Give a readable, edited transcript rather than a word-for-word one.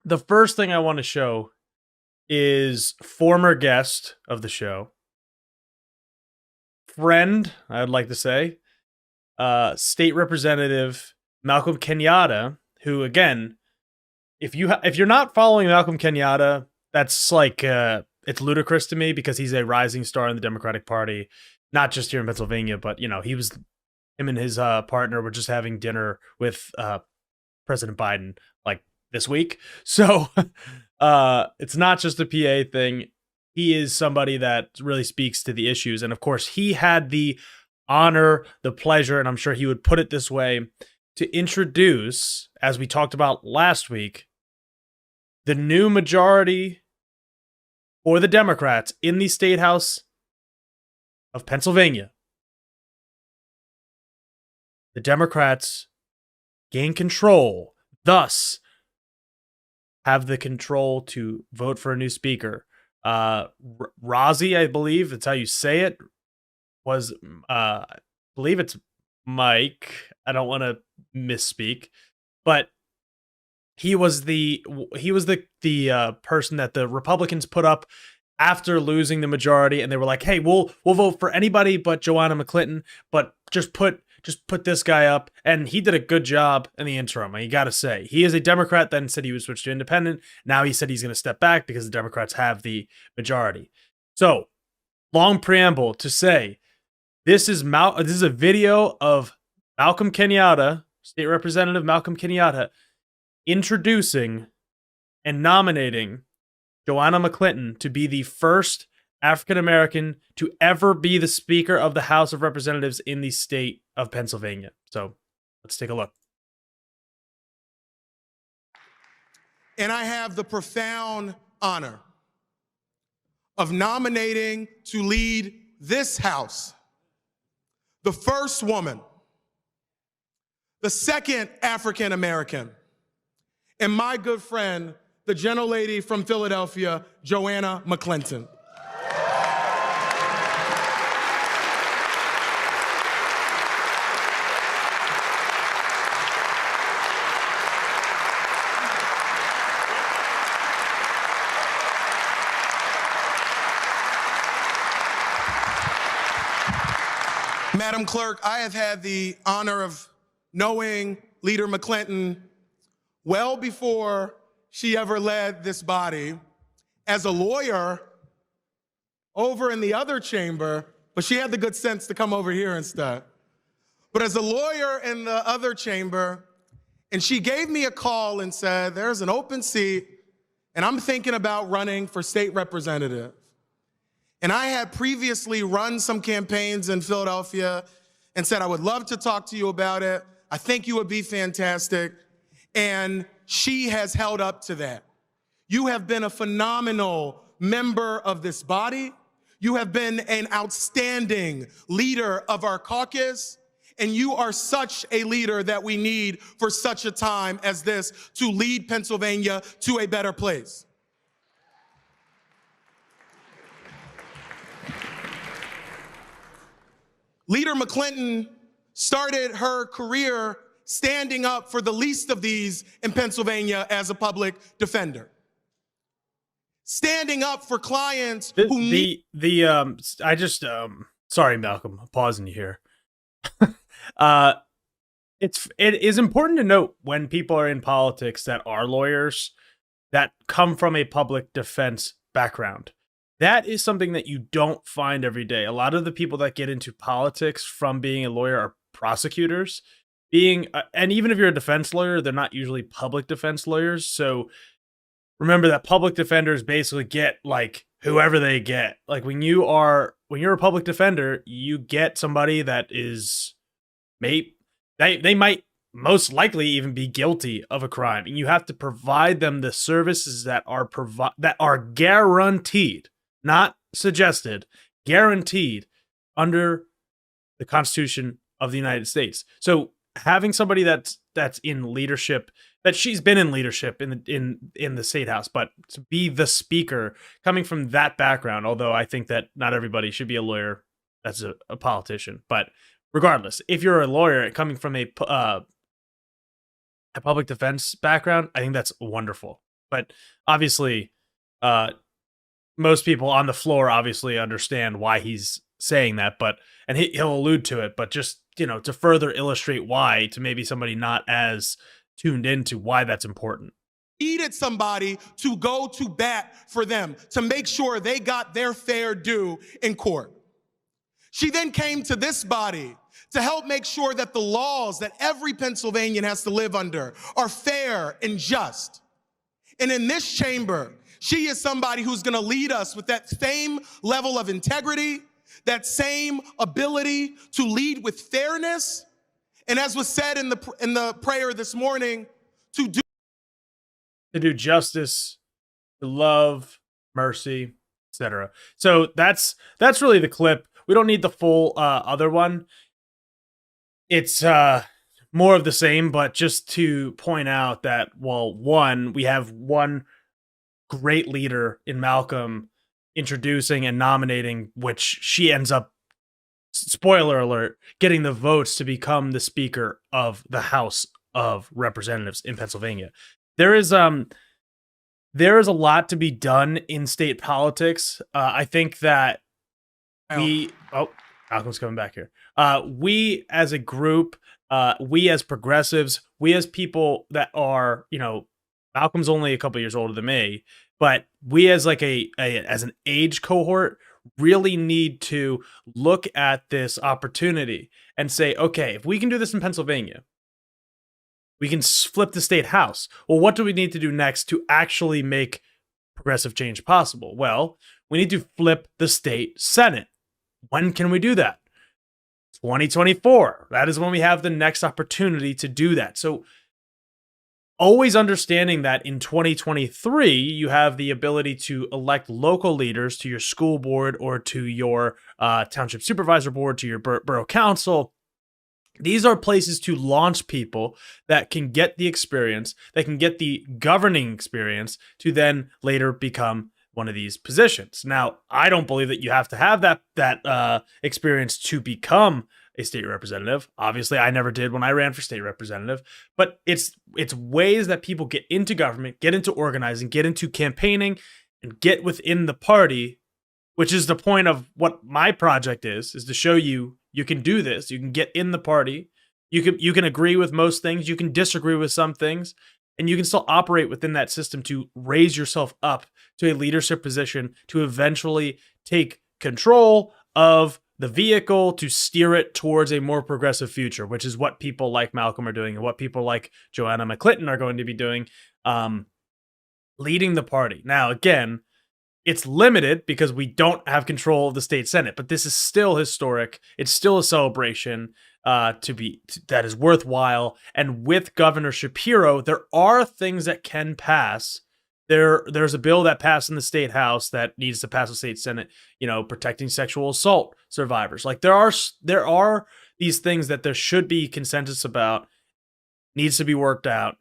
the first thing I want to show is former guest of the show, friend, I'd like to say, State Representative Malcolm Kenyatta, who again, if you're not following Malcolm Kenyatta, that's like it's ludicrous to me because he's a rising star in the Democratic Party, not just here in Pennsylvania, but him and his partner were just having dinner with President Biden like this week. So it's not just a PA thing. He is somebody that really speaks to the issues. And of course, he had the honor, the pleasure, and I'm sure he would put it this way, to introduce, as we talked about last week, the new majority for the Democrats in the State House of Pennsylvania. The Democrats gain control, thus have the control to vote for a new speaker. Rozzy, I believe that's how you say it, was I believe it's Mike. I don't want to misspeak, but he was the person that the Republicans put up after losing the majority, and they were like, "Hey, we'll vote for anybody but Joanna McClinton, but just put this guy up." And he did a good job in the interim. You got to say, he is a Democrat. Then said he would switch to independent. Now he said he's going to step back because the Democrats have the majority. So, long preamble to say, this is a video of Malcolm Kenyatta, State Representative Malcolm Kenyatta, introducing and nominating Joanna McClinton to be the first African American to ever be the Speaker of the House of Representatives in the state of Pennsylvania. So let's take a look. And I have the profound honor of nominating to lead this House the first woman, the second African American, and my good friend, the gentlelady from Philadelphia, Joanna McClinton. Madam Clerk, I have had the honor of knowing Leader McClinton well before she ever led this body as a lawyer over in the other chamber, but she had the good sense to come over here instead. But as a lawyer in the other chamber, and she gave me a call and said, "There's an open seat, and I'm thinking about running for state representative." And I had previously run some campaigns in Philadelphia and said, "I would love to talk to you about it. I think you would be fantastic." And she has held up to that. You have been a phenomenal member of this body. You have been an outstanding leader of our caucus. And you are such a leader that we need for such a time as this to lead Pennsylvania to a better place. Leader McClinton started her career standing up for the least of these in Pennsylvania as a public defender. Standing up for clients who need... Sorry, Malcolm, I'm pausing you here. It is important to note when people are in politics that are lawyers that come from a public defense background. That is something that you don't find every day. A lot of the people that get into politics from being a lawyer are prosecutors. And even if you're a defense lawyer, they're not usually public defense lawyers. So remember that public defenders basically get like whoever they get. Like when you're a public defender, you get somebody that is they might most likely even be guilty of a crime, and you have to provide them the services that are guaranteed, not suggested, guaranteed under the Constitution of the United States. So having somebody that's in leadership, that she's been in leadership in the state house, but to be the speaker coming from that background, although I think that not everybody should be a lawyer that's a politician, but regardless, if you're a lawyer coming from a public defense background, I think that's wonderful. But obviously, uh, most people on the floor obviously understand why he's saying that, but and he'll allude to it, but just to further illustrate why to maybe somebody not as tuned into why that's important. Needed somebody to go to bat for them, to make sure they got their fair due in court. She then came to this body to help make sure that the laws that every Pennsylvanian has to live under are fair and just. And in this chamber, she is somebody who's going to lead us with that same level of integrity, that same ability to lead with fairness, and as was said in the prayer this morning, to do justice, to love, mercy, etc. So that's really the clip. We don't need the full other one. It's more of the same, but just to point out that, well, one, we have one great leader in Malcolm introducing and nominating, which she ends up, spoiler alert, getting the votes to become the Speaker of the House of Representatives in Pennsylvania. There is a lot to be done in state politics. I think that Malcolm's coming back here. We as a group, we as progressives, we as people that are, Malcolm's only a couple years older than me, but we as like as an age cohort really need to look at this opportunity and say, okay, if we can do this in Pennsylvania, we can flip the state house. Well, what do we need to do next to actually make progressive change possible? Well, we need to flip the state Senate. When can we do that? 2024. That is when we have the next opportunity to do that. So always understanding that in 2023, you have the ability to elect local leaders to your school board or to your township supervisor board, to your borough council. These are places to launch people that can get the experience, that can get the governing experience to then later become one of these positions. Now, I don't believe that you have to have that experience to become a state representative. Obviously, I never did when I ran for state representative, but it's ways that people get into government, get into organizing, get into campaigning, and get within the party, which is the point of what my project is to show you can do this. You can get in the party. You can agree with most things. You can disagree with some things, and you can still operate within that system to raise yourself up to a leadership position to eventually take control of the vehicle to steer it towards a more progressive future, which is what people like Malcolm are doing and what people like Joanna McClinton are going to be doing, leading the party. Now, again, it's limited because we don't have control of the state Senate, but this is still historic. It's still a celebration that is worthwhile. And with Governor Shapiro, there are things that can pass. There's a bill that passed in the state house that needs to pass the state Senate, protecting sexual assault survivors. Like there are these things that there should be consensus about, needs to be worked out.